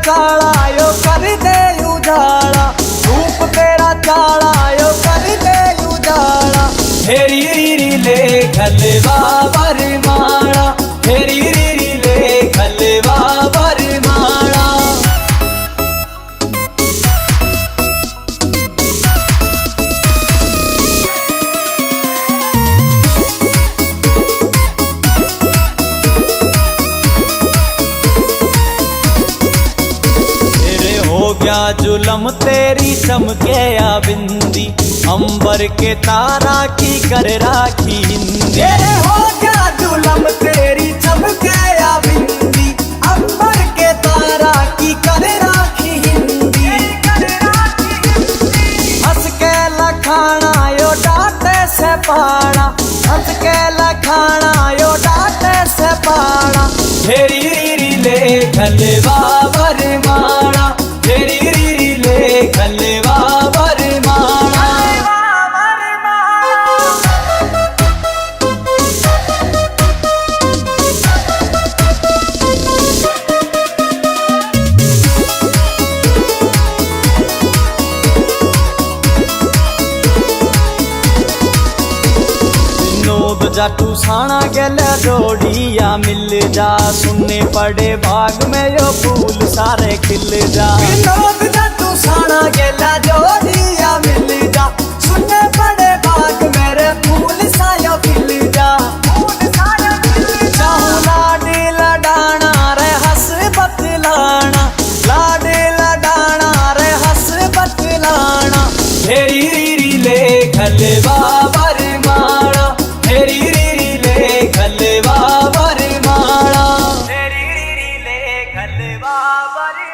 काला यो कर दे उजाला, रूप तेरा काला यो कर दे उजाला। हेरी रीरी ले खलवा बरमाला, हेरी रीरी ले खलवा बरमाला। हो गया जुलम तेरी चमके या बिंदी, अंबर के तारा की कर राखी हिंदी। हो गया जुलम तेरी चमके या बिंदी, अंबर के तारा की कर राखी हिंदी। हंस के लखाना यो डांटे से पाना, हंस के लखाना यो डांटे से पाना। हेरी रीरी ले खलवा बरमाला, हेरी रीरी ले खलवा बरमाला। विनोद जाटू साणा गेल जोड़िया मिल जा, सुनने पड़े बाग में यो फूल सारे खिल जा। विनोद जाटू साणा गेल जोड़िया मिल जा, सुनने पड़े बाग मेरे फूल सायो खिल जा। चाहूं लाडी लडाना रे हंस बतलाना, लाडी लडाना रे हंस बतलाना। हेरी रीरी ले खलवा बरमाला, हेरी रीरी ले खलवा बरमाला, हेरी रीरी ले खलवा बरमाला।